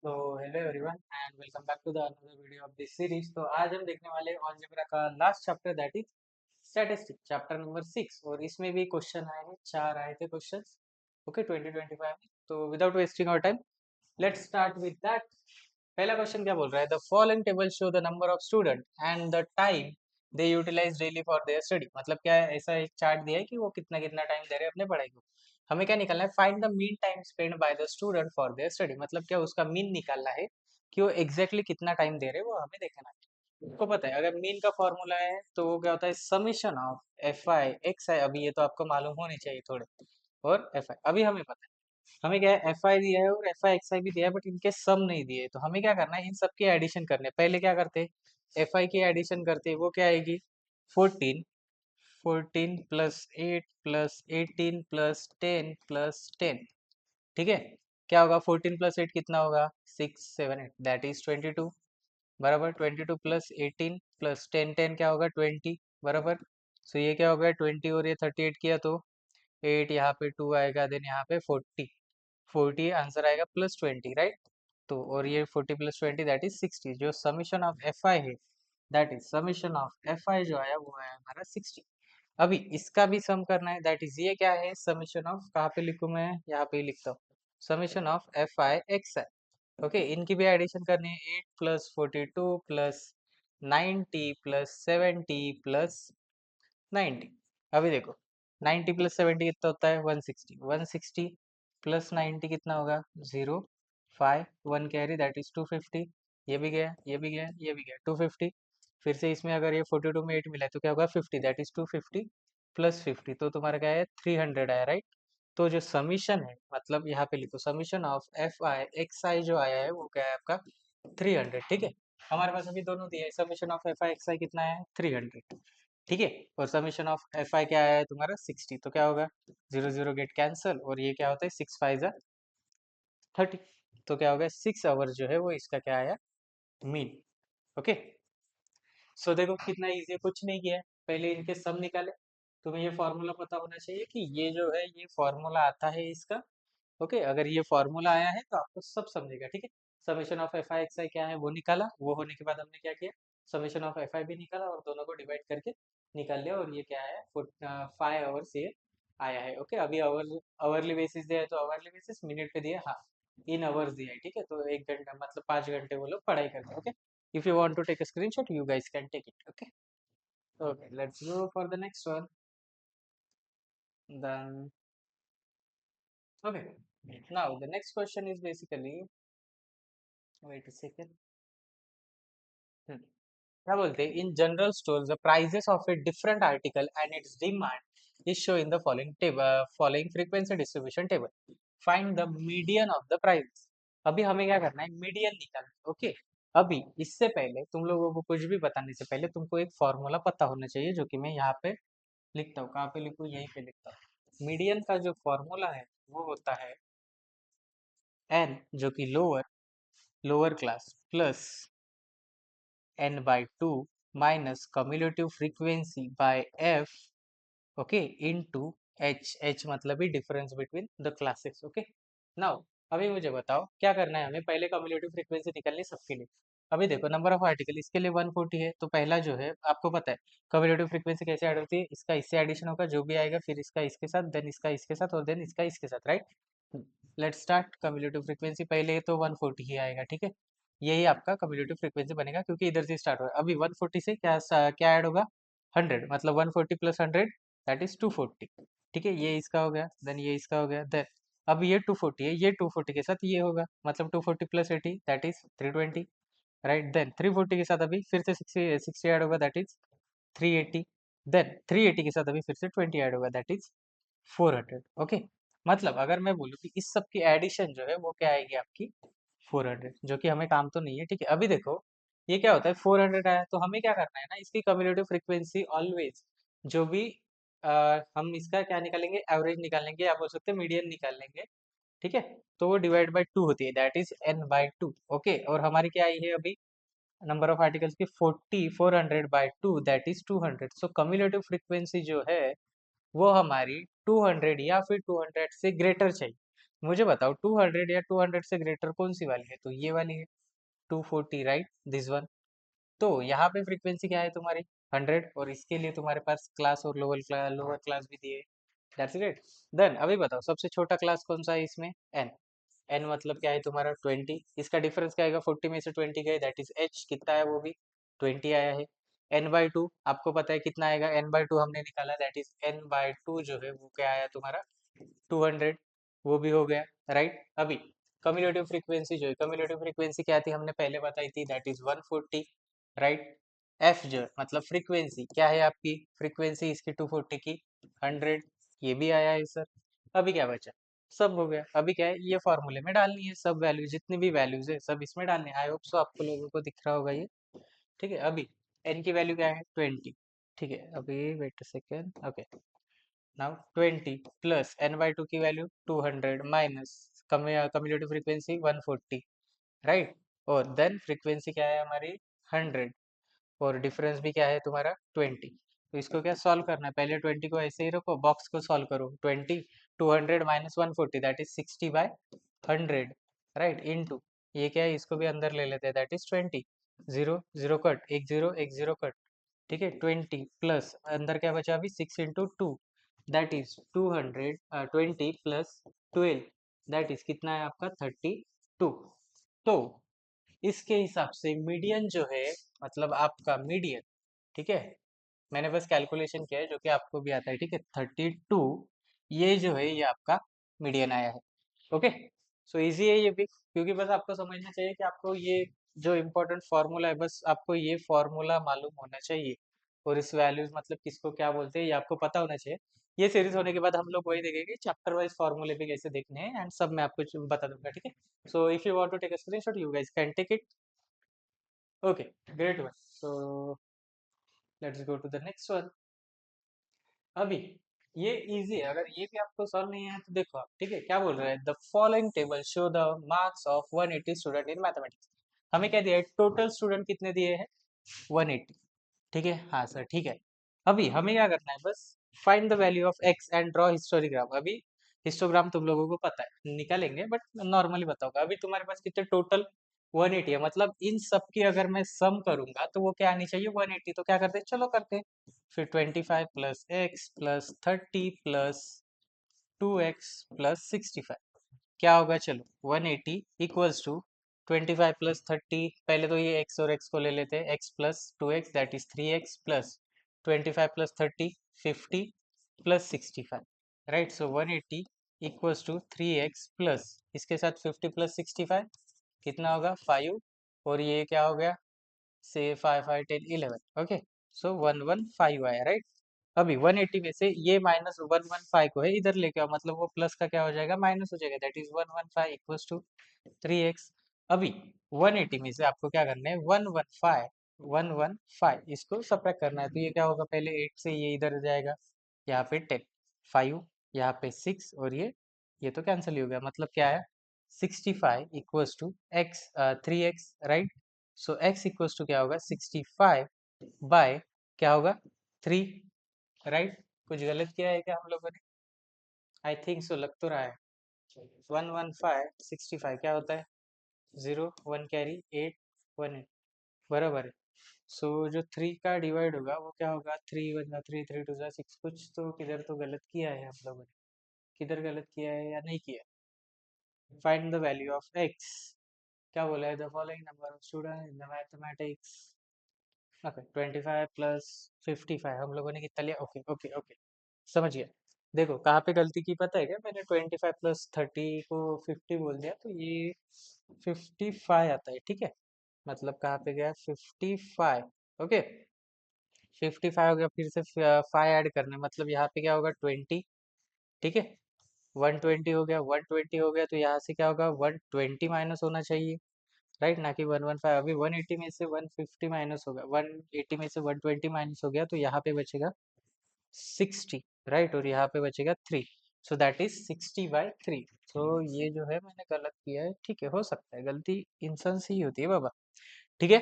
तो hello everyone and welcome back to the another video of this series. तो आज हम देखने वाले अलजेब्रा का last chapter that is statistics chapter number 6। और इसमें भी क्वेश्चन आए हैं, 4 आए थे क्वेश्चंस। ओके 2025 में। तो without wasting our time let's start with that. पहला क्वेश्चन क्या बोल रहा है? The following table show the number of student and the time they utilize daily for their study. मतलब क्या है, ऐसा एक चार्ट दिया है कि वो कितना कितना टाइम दे रहे हैं अपने पढ़ाई को। हमें क्या निकालना है? Find the mean time spend by the student for their study. मतलब क्या, उसका मीन निकालना है कि वो एग्जैक्टली कितना टाइम दे रहे हैं, वो हमें देखना है। आपको पता है अगर मीन का फॉर्मूला है तो वो क्या होता है? Summation of F I X I. अभी ये तो आपको मालूम होने चाहिए थोड़े। और एफ आई अभी हमें पता है। हमें क्या है, एफ आई दिया है और एफ आई एक्स आई भी दिया है, बट इनके सम नहीं दिए। तो हमें क्या करना है, इन सब की एडिशन करने। पहले क्या करते, एफ आई की एडिशन करते, वो क्या आएगी? 14, 14 प्लस 8 प्लस 18 प्लस 10 प्लस 10। ठीक है। क्या होगा? 14 प्लस 8 कितना होगा? 6 7 8 दैट इज 22। बराबर 22 प्लस 18 प्लस 10 10 क्या होगा? 20। बराबर। सो ये क्या हो गया? 20 और ये 38 किया तो 8, यहाँ पे 2 आएगा, देन यहाँ पे 40। 40 आंसर आएगा प्लस 20, राइट? तो और ये 40 प्लस 20 दैट इज 60। जो समीशन ऑफ एफ आई है that is summation of F आई जो आया वो आया हमारा 60। अभी इसका भी सम करना है, दैट इज ये क्या है? समीशन ऑफ, कहाँ पे लिखूं मैं? यहाँ पे ही लिखता हूँ। Summation of F I X I. Okay, इनकी भी एडिशन करनी है। 8 प्लस 42 प्लस 90 प्लस 70 प्लस 90। अभी देखो, 90 प्लस 70 कितना होता है? 160। 160 प्लस 90 कितना होगा? 0 5 1 कैरी दैट इज 250। ये भी गया, ये भी गया, ये भी गया, 250। फिर से इसमें अगर ये 42 में 8 मिला है तो क्या होगा? 50 दैट इज 250 प्लस 50, तो तुम्हारा क्या है? 300 आया, राइट? तो जो समीशन है, मतलब यहाँ पे लिखो summation of F I X I जो आया है वो क्या है आपका? 300। ठीक है। हमारे पास अभी दोनों दिए हैं। Summation of F I X I कितना है? 300। ठीक है। और समीशन ऑफ एफ आई क्या आया है तुम्हारा? 60। तो क्या होगा? 0 0 गेट कैंसल, और ये क्या होता है? 6 5 जा 30। तो क्या होगा? 6 आवर जो है वो इसका क्या आया? मीन। ओके। सो देखो कितना इजी है, कुछ नहीं किया है। पहले इनके सम निकाले। तुम्हें ये फॉर्मूला पता होना चाहिए कि ये जो है ये फॉर्मूला आता है इसका। ओके, अगर ये फॉर्मूला आया है तो आपको सब समझेगा। ठीक है। Summation of F I X I क्या है वो निकाला। वो होने के बाद हमने क्या किया? समेशन ऑफ एफ आई भी निकाला और दोनों को डिवाइड करके निकाल लिया। और ये क्या है? 5 आवर्स ये आया है। ओके, अभी आवरली बेसिस दिया है तो आवरली बेसिस, मिनट पे दिया, हाँ इन आवर्स दिया है। ठीक है। तो 1 घंटा मतलब 5 घंटे वो लोग पढ़ाई करते हैं। Okay, if you want to take a screenshot you guys can take it. Okay, let's go for the next one. Then okay, now the next question is basically, wait a second. क्या बोलते हैं? In general store the prices of a different article and its demand is show in the following table, following frequency distribution table. Find the median of the price. अभी हमें क्या करना है? Median निकालना है। ओके। अभी इससे पहले तुम लोगों को कुछ भी बताने से पहले तुमको एक फॉर्मूला पता होना चाहिए, जो कि मैं यहाँ पे लिखता हूँ। कहाँ पे लिखूँ? यहीं पे लिखता हूँ। मीडियन का जो फॉर्मूला है वो होता है एन, जो कि lower lower class, plus n by 2 minus cumulative frequency by f, okay, into h मतलब ही difference between the classes. Okay. Now अभी मुझे बताओ क्या करना है हमें? पहले कम्युलेटिव फ्रीक्वेंसी निकालनी सबके लिए। अभी देखो नंबर ऑफ आर्टिकल इसके लिए 140 है, तो पहला जो है आपको पता है कम्युलेटिव फ्रीक्वेंसी कैसे ऐड होती है। इसका इससे एडिशन होगा जो भी आएगा, फिर इसका इसके साथ, देन इसका इसके साथ, और देन इसका इसके साथ, right? Let start. Cumulative frequency पहले तो 140 ही आएगा। ठीक है। यही आपका कम्युलेटिव फ्रीक्वेंसी बनेगा क्योंकि इधर से स्टार्ट हुआ है। अभी 140 से क्या ऐड होगा? 100, मतलब 140 प्लस 100 दैट इज 240। ठीक है, ये इसका हो गया, देन ये इसका हो गया, देन अब ये 240 है, ये 240 के साथ ये होगा, मतलब 240 plus 80 that is 320, right? Then 340 के साथ अभी फिर से 60 60 ऐड होगा, दैट इज 380। देन 380 के साथ अभी फिर से 20 ऐड होगा, दैट इज 400। ओके। मतलब अगर मैं बोलूँ कि इस सब की एडिशन जो है वो क्या आएगी आपकी? 400, जो कि हमें काम तो नहीं है। ठीक है। अभी देखो ये क्या होता है? 400 आया तो हमें क्या करना है ना, इसकी कम्युलेटिव फ्रीक्वेंसी ऑलवेज जो भी हम इसका क्या निकालेंगे? एवरेज निकालेंगे, या बोल सकते हैं मीडियन निकाल लेंगे। ठीक है। तो वो डिवाइड बाय 2 होती है, that is n by 2। Okay. और हमारी क्या आई है अभी? नंबर ऑफ आर्टिकल्स की 400 by 2 that is 200। So cumulative frequency जो है वो हमारी 200 या फिर 200 से ग्रेटर चाहिए। मुझे बताओ 200 या 200 से ग्रेटर कौन सी वाली है, तो ये वाली है 240, राइट, दिस वन। तो यहाँ पे फ्रीक्वेंसी क्या है तुम्हारी 100, और इसके लिए तुम्हारे पास क्लास और लोअर क्लास भी दिए। That's great. देन अभी बताओ सबसे छोटा क्लास कौन सा है इसमें, एन। एन मतलब क्या है तुम्हारा 20, इसका डिफरेंस क्या आएगा, 40 में से 20 गए, दैट इज एच, कितना है वो भी 20 आया है। n/2 आपको पता है कितना आएगा, n/2 हमने निकाला, दैट इज n/2 जो है वो क्या आया तुम्हारा 200, वो भी हो गया, राइट। अभी कम्युलेटिव फ्रीक्वेंसी जो है, कम्युलेटिव फ्रीक्वेंसी क्या थी हमने पहले बताई थी, दैट इज 140, राइट। एफ जो है, मतलब फ्रीक्वेंसी क्या है आपकी, फ्रीक्वेंसी इसकी 240 की 100, ये भी आया है सर। अभी क्या बचा, सब हो गया। अभी क्या है, ये फॉर्मूले में डालनी है सब वैल्यू, जितनी भी वैल्यूज है सब इसमें डालनी है। आई होप सो आपको लोगों को दिख रहा होगा ये, ठीक है। अभी एन की वैल्यू क्या है 20, ठीक है। अभी wait a second, okay. Now 20 plus n/2 की value 200 minus cumulative frequency 140, right. और देन फ्रीक्वेंसी क्या है हमारी 100, और डिफरेंस भी क्या है तुम्हारा 20। तो इसको क्या सॉल्व करना है, पहले 20 को ऐसे ही रखो, बॉक्स को सॉल्व करो, 20 200 minus 140 that is 60/100, right, into ये क्या है, इसको भी अंदर ले लेते हैं, that is 20, zero zero cut, एक जीरो कट, ठीक है। 20 प्लस अंदर क्या बचा अभी 6 × 2, that is 200, 20 plus 12, that is कितना है आपका 32। तो इसके हिसाब से मीडियन जो है, मतलब आपका मीडियन, ठीक है, मैंने बस कैलकुलेशन किया है जो कि आपको भी आता है, ठीक है, 32, ये जो है ये आपका मीडियन आया है। ओके, सो इजी है ये भी, क्योंकि बस आपको समझना चाहिए कि आपको ये जो इम्पोर्टेंट फार्मूला है, बस आपको ये फार्मूला मालूम होना चाहिए, और इस वैल्यूज मतलब किसको क्या बोलते हैं ये आपको पता होना चाहिए। ये सीरीज होने के बाद हम लोग वही देखेंगे चैप्टर वाइज फार्मूले भी कैसे देखने हैं, एंड सब मैं आपको बता दूंगा, ठीक है। So if you want to take a screenshot you guys can take it. Okay, great one. So let's go to the next one. अभी ये इजी है, अगर ये भी आपको सॉल्व नहीं है तो देखो आप, ठीक है, क्या बोल रहा है, the following table show the marks of 180 student in mathematics. हमें क्या दिया है, टोटल स्टूडेंट कितने दिए हैं 180, ठीक है, हाँ सर, ठीक है। अभी हमें क्या करना है, बस find the value of x and draw histogram. अभी हिस्टोग्राम तुम लोगों को पता है निकालेंगे, बट नॉर्मली बताऊंगा। अभी तुम्हारे पास कितने टोटल 180 है, मतलब इन सब की अगर मैं सम करूंगा तो वो क्या आनी चाहिए 180, तो क्या करते हैं, चलो करते हैं। फिर 25 plus x plus 30 plus 2x plus 65 क्या होगा, चलो 180 इक्वल्स टू 25 प्लस 30, पहले तो ये x और x को ले लेते हैं, x plus 2x that is 3x plus 25 plus 30 50 plus 65, right. So 180 equals to 3x plus इसके साथ 50 प्लस 65 कितना होगा 5, और ये क्या हो गया से 5 5 10 11, ओके। सो 115 आया, राइट। अभी 180 में से ये माइनस 115 को है इधर लेके आओ, मतलब वो प्लस का क्या हो जाएगा माइनस हो जाएगा, that is 115 equals to 3x। अभी 180 में से आपको क्या करना है 115 इसको सब्ट्रैक्ट करना है, तो ये क्या होगा, पहले 8 से ये इधर जाएगा, यहाँ पे 10, 5 यहाँ पे 6, और ये तो कैंसिल ही हो गया, मतलब क्या है 65 equals to x 3x, right. So x equals to क्या होगा 65 बाय क्या होगा 3, राइट। कुछ गलत किया है क्या हम लोगों ने, आई थिंक सो, लग तो रहा है। 115 65 क्या होता है, 0 1 कैरी 8 1 8, बराबर है। सो जो 3 का डिवाइड होगा वो क्या होगा, 3 1 3 3 2 6, कुछ तो किधर तो गलत किया है हम लोगों ने, किधर गलत किया है या नहीं किया। Find the value of x, क्या बोला है, the following number of student in the mathematics, okay 25 plus 55 हम लोगों ने कितना लिया, ओके ओके ओके, समझ गया। देखो कहाँ पे गलती की पता है क्या, मैंने 25 प्लस 30 को 50 बोल दिया, तो ये 55 आता है, ठीक है। मतलब कहाँ पे गया 55, ओके 55 हो गया, फिर से 5 ऐड करना है, मतलब यहाँ पे क्या होगा 20, ठीक है। 120 हो गया, 120 हो गया, तो यहाँ से क्या होगा 120 माइनस होना चाहिए, राइट, ना कि 115। अभी 180 में से 150 माइनस होगा, 180 में से 120 माइनस हो गया, तो यहाँ पे बचेगा 60, राइट, और यहाँ पे बचेगा 3, सो दैट इज 60/3। तो ये जो है मैंने गलत किया है, ठीक है, हो सकता है गलती इंसान से ही होती है बाबा, ठीक है।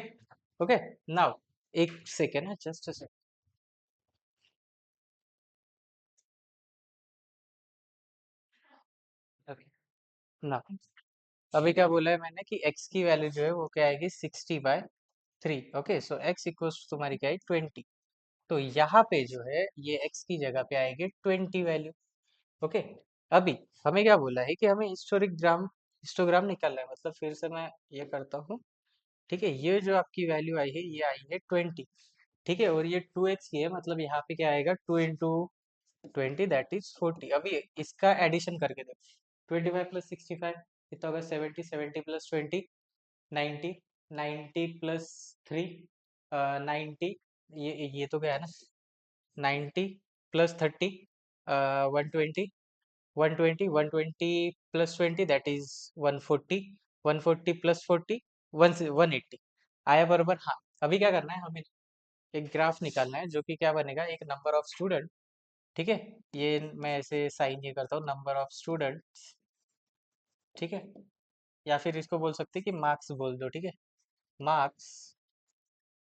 ओके, नाउ एक सेकेंड है, जस्ट अ सेकेंड, ना, अभी क्या बोला है मैंने कि x की वैल्यू जो है वो क्या आएगी 60/3। ओके, सो x इक्वल्स तुम्हारी क्या है 20। तो यहाँ पे जो है ये x की जगह पे आएगी 20 वैल्यू। ओके, अभी हमें क्या बोला है कि हमें हिस्टोग्राम निकालना है। मतलब फिर से मैं ये करता हूँ। ठीक है, ये जो आपकी वैल्यू आई है ये आई है 20। ठीक है, और ये 2x की है, मतलब यहाँ पे क्या आएगा 2 into 20 दैट इज 40। अभी इसका एडिशन करके देखो, 25 + 65 कितना होगा 70, 70 + 20 90, 90 + 3 90, ये तो क्या है ना 90 + 30 120, 120, 120 + 20 दैट इज 140, 140 + 40 180 आया बरोबर। हाँ, अभी क्या करना है हमें, एक ग्राफ निकालना है जो कि क्या बनेगा, एक नंबर ऑफ स्टूडेंट। ठीक है, ये मैं ऐसे साइन ये करता हूँ नंबर ऑफ स्टूडेंट। ठीक है, या फिर इसको बोल सकते हैं कि मार्क्स बोल दो। ठीक है, मार्क्स,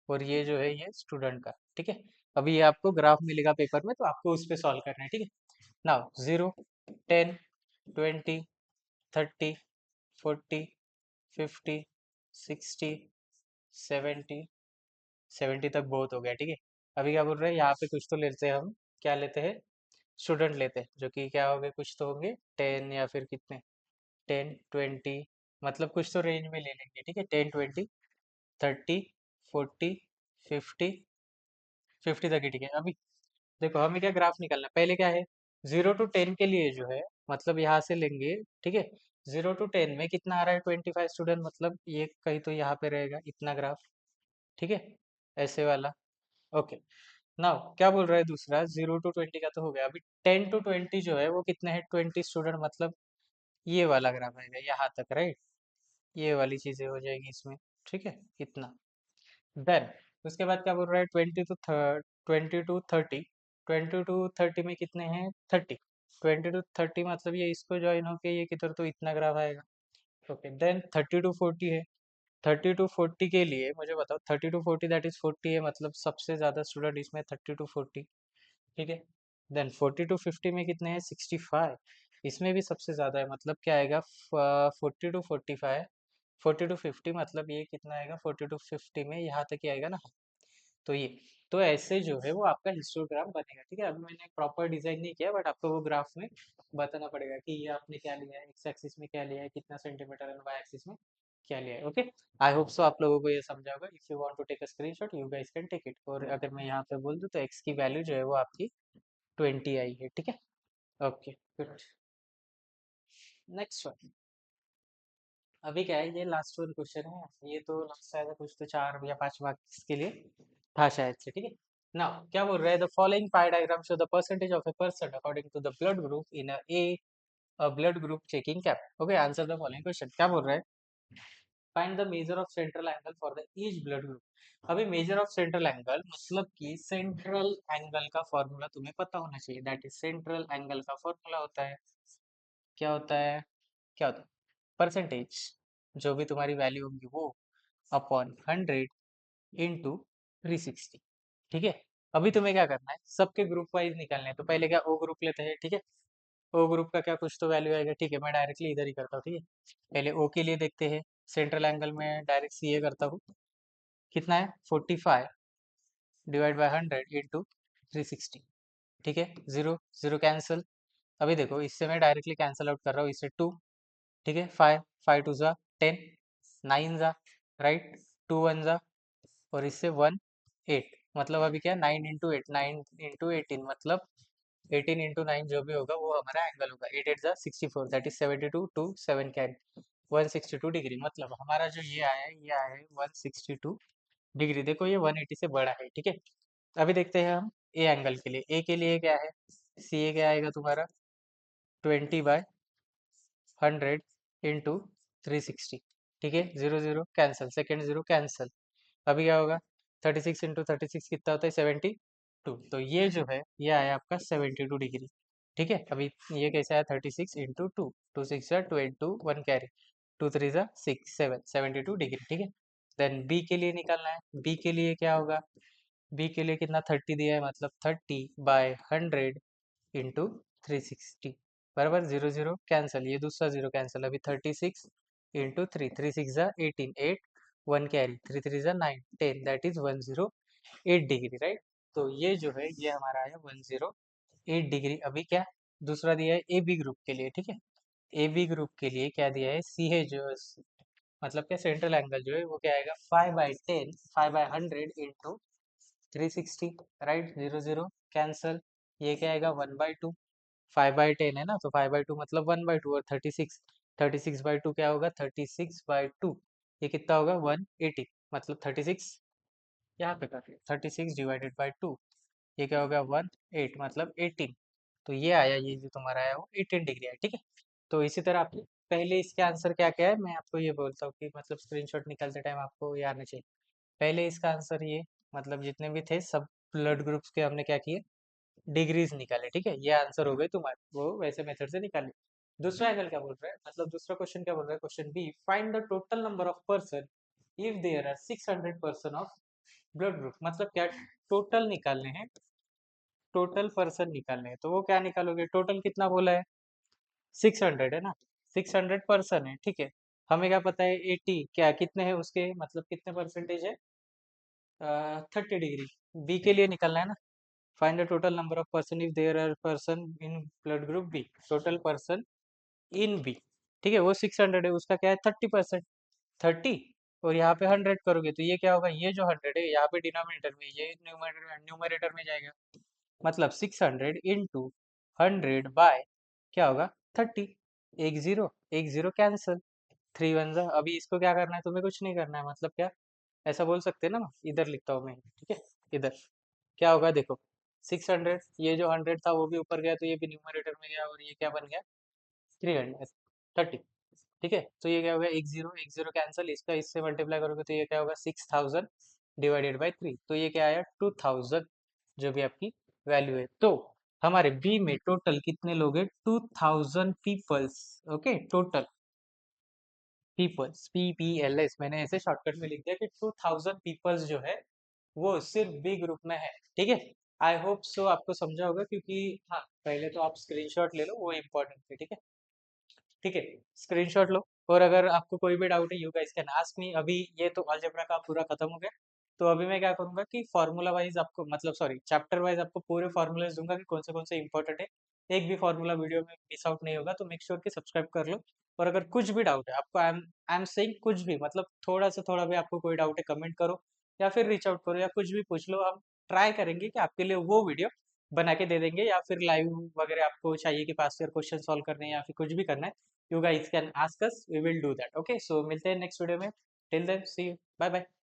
और ये जो है ये स्टूडेंट का। ठीक है, अभी ये आपको ग्राफ मिलेगा पेपर में, तो आपको उस पर सॉल्व करना है। ठीक है, नाउ 0, 10, 20, 30, 40, 50, 60, 70, 70 तक बहुत हो गया। ठीक है, अभी क्या बोल रहे हैं यहाँ पे, कुछ तो लेते हैं हम, क्या लेते हैं, स्टूडेंट लेते हैं, जो कि क्या होंगे, कुछ तो होंगे 10 या फिर कितने, 10, 20, मतलब कुछ तो रेंज में ले लेंगे। ठीक है, 10, 20, 30, 40, 50, 50 तक ही। ठीक है, अभी देखो हमें क्या ग्राफ निकालना है। पहले क्या है, 0 to 10 के लिए जो है, मतलब यहाँ से लेंगे। ठीक है, 0 to 10 में कितना आ रहा है 25 स्टूडेंट, मतलब ये कहीं तो यहाँ पे रहेगा इतना ग्राफ। ठीक है, ऐसे वाला। ओके, नाउ क्या बोल रहा है दूसरा, 0 to 20 का तो हो गया। अभी 10 to 20 जो है वो कितने हैं 20 स्टूडेंट, मतलब ये वाला ग्राफ आएगा यहाँ तक, राइट। ये वाली चीजें हो जाएगी इसमें। ठीक है, इतना। देन उसके बाद क्या बोल रहा है, 20 to 30, 20 to 30 में कितने हैं 30, 20 to 30 मतलब ये इसको ज्वाइन होके ये किधर तो इतना ग्राफ आएगा। ओके, देन 30 to 40 है। 30 to 40 के लिए मुझे बताओ, 30 to 40 दैट इज 40 है, मतलब सबसे ज्यादा स्टूडेंट इसमें 30 to 40। ठीक है, देन 40 to 50 में कितने हैं 65, इसमें भी सबसे ज़्यादा है, मतलब क्या आएगा 40 to 45, 40 to 50 मतलब ये कितना आएगा 40 to 50 में यहाँ तक ही आएगा ना। तो ये, तो ऐसे जो है वो आपका हिस्टोग्राम बनेगा। ठीक है, अभी मैंने प्रॉपर डिजाइन नहीं किया, बट आपको वो ग्राफ में बताना पड़ेगा कि ये आपने क्या लिया है, एक्स एक्सिस में क्या लिया है, कितना सेंटीमीटर, एंड वाई एक्सिस में क्या लिया है। ओके, आई होप सो आप लोगों को ये समझा होगा। If you want to take a screenshot you guys can take it. और अगर मैं यहाँ पे बोल दूँ तो एक्स की वैल्यू जो है वो आपकी 20 आई है। ठीक है, ओके गुड। नेक्स्ट वन, अभी क्या है, ये लास्ट वन क्वेश्चन है। ये तो लगता है कुछ तो 4 या 5 मार्क्स के लिए था शायद से। ठीक है, नाउ क्या बोल रहा है, the following pie diagram show the percentage of a person according to the blood group in a blood group checking camp. Okay, answer the following question. क्या बोल रहा है, find the measure of central angle for the each blood group. अभी measure of central angle मतलब कि central angle का formula तुम्हें पता होना चाहिए। दैट इज सेंट्रल एंगल का फॉर्मूला होता है, क्या होता है, क्या होता है, परसेंटेज, जो भी तुम्हारी वैल्यू होगी वो अपॉन 100 into 360। ठीक है, अभी तुम्हें क्या करना है, सबके ग्रुप वाइज निकालने हैं। तो पहले क्या ओ ग्रुप लेते हैं। ठीक है, ओ ग्रुप का क्या कुछ तो वैल्यू आएगा। ठीक है, मैं डायरेक्टली इधर ही करता हूँ। ठीक है, पहले ओ के लिए देखते हैं, सेंट्रल एंगल में डायरेक्ट सी ए करता हूँ। कितना है 45 ÷ 100 into 360। ठीक है, जीरो जीरो कैंसिल। अभी देखो इससे मैं डायरेक्टली कैंसिल आउट कर रहा हूँ, इससे 2। ठीक है, 5, 5 2 जा 10, 9 जा, राइट, 2 1 जा, और इससे 1 8, मतलब अभी क्या 9 into 8, 9 into 18, मतलब 18 into 9 जो भी होगा वो हमारा एंगल होगा। 8 8 जा 64 दैट इज 72 टू 7 कैन 162 डिग्री। मतलब हमारा जो ये आया है, ये आया है 162 डिग्री। देखो ये 180 से बड़ा है। ठीक है, अभी देखते हैं हम ए एंगल के लिए। ए के लिए क्या है, सी ए क्या आएगा तुम्हारा 20/100 into 360। ठीक है, zero zero cancel, second zero cancel. अभी क्या होगा 36 into 36 कितना होता है 72। तो ये जो है ये आया आपका 72 डिग्री। ठीक है, अभी ये कैसे आया 36 into 2, 2 6 two 8 two 1 carry, 2 3 6 7 72 degree. ठीक है, देन बी के लिए निकालना है। बी के लिए क्या होगा, बी के लिए कितना 30 दिया है, मतलब 30/100 into 360। बराबर, 0 0 कैंसिल, ये दूसरा 0 कैंसिल, अभी 36 इंटू 3, 3 6 जा 18, 8 1 कैरी, 3 3 जा 9 10, दैट इज 108 डिग्री, राइट। तो ये जो है ये हमारा आया 108 डिग्री। अभी क्या दूसरा दिया है ए बी ग्रुप के लिए, ठीक है। ए बी ग्रुप के लिए क्या दिया है, सी है जो मतलब क्या सेंट्रल एंगल जो है वो क्या आएगा 5/10, 5/100 इंटू 360, राइट। 0 0 कैंसल, ये क्या आएगा 1/2, 5/10 है ना, तो 5/2 मतलब 1/2, और 36, 36/2 क्या होगा 36/2, ये कितना होगा 180, मतलब 36 यहाँ पे काफी 36 डिवाइडेड बाई 2, ये क्या होगा 1 8 मतलब 18। तो ये आया, ये जो तुम्हारा आया वो 18 डिग्री है, ठीक है। तो इसी तरह आपके पहले इसका आंसर क्या क्या है, मैं आपको ये बोलता हूँ कि मतलब स्क्रीनशॉट निकालते टाइम आपको याद नहीं चाहिए। पहले इसका आंसर ये, मतलब जितने भी थे सब ब्लड ग्रुप्स के हमने क्या किए, डिग्रीज निकाले, ठीक है। ये आंसर हो गए तुम्हारे, वो वैसे मेथड से निकाले। दूसरा एंगल क्या बोल रहा है, मतलब दूसरा क्वेश्चन क्या बोल रहा है, question B, find the total number of person if there are 600 person of blood group. मतलब क्या टोटल निकालने हैं, टोटल पर्सन निकालने हैं, तो वो क्या निकालोगे, टोटल कितना बोला है 600 है ना, 600 पर्सन है, ठीक है। हमें क्या पता है 80 क्या कितने हैं उसके, मतलब कितने परसेंटेज है, 30 डिग्री। बी के लिए निकलना है ना, find the total number of person if there are person in blood group B, total person in B, ठीक है। वो 600 है, उसका क्या है 30%, 30, और यहाँ पे 100 करोगे तो ये क्या होगा, ये जो 100 है यहाँ पे डिनोमिनेटर में, ये न्यूमरेटर में जाएगा, मतलब 600 इंटू 100 बाय क्या होगा 30, एक जीरो, एक जीरो कैंसिल, 3 1 जा, अभी इसको क्या करना है, तुम्हें कुछ नहीं करना है, मतलब क्या ऐसा बोल सकते हैं ना, इधर लिखता हूँ मैं, ठीक है। इधर क्या होगा देखो, 600, ये जो 100 था वो भी ऊपर गया तो ये भी न्यूमरेटर में गया, और ये क्या बन गया 330, ठीक है। तो ये क्या हो गया, एक जीरो कैंसिल, इसका इससे मल्टीप्लाई करोगे तो ये क्या होगा 6000 डिवाइडेड बाई 3, तो ये क्या आया 2000, जो भी आपकी वैल्यू है। तो हमारे बी में टोटल कितने लोग हैं, 2000 पीपल्स, ओके। टोटल पीपल्स, PPLS, मैंने ऐसे शॉर्टकट में लिख दिया कि 2000 पीपल्स जो है वो सिर्फ बी ग्रुप में है, ठीक है। आई होप सो आपको समझा होगा, क्योंकि हाँ पहले तो आप स्क्रीनशॉट ले लो, वो इम्पोर्टेंट है, ठीक है। ठीक है, स्क्रीनशॉट लो, और अगर आपको कोई भी डाउट है you guys can ask me. अभी ये तो अलजेब्रा का पूरा खत्म हो गया, तो अभी मैं क्या करूंगा कि फार्मूला वाइज आपको, मतलब सॉरी चैप्टर वाइज आपको पूरे फार्मूलाज दूंगा कि कौन से इंपॉर्टेंट है। एक भी फार्मूला वीडियो में मिस आउट नहीं होगा, तो मेक श्योर कि सब्सक्राइब कर लो। और अगर कुछ भी डाउट है आपको, आई एम सेइंग कुछ भी, मतलब थोड़ा से थोड़ा भी आपको कोई डाउट है, कमेंट करो या फिर रीच आउट करो, या कुछ भी पूछ लो, हम ट्राई करेंगे कि आपके लिए वो वीडियो बना के दे देंगे, या फिर लाइव वगैरह आपको चाहिए कि पास ईयर क्वेश्चन सॉल्व करने हैं या फिर कुछ भी करना है, you guys can ask us, we will do that, okay। So मिलते हैं नेक्स्ट वीडियो में, till then see you, bye bye।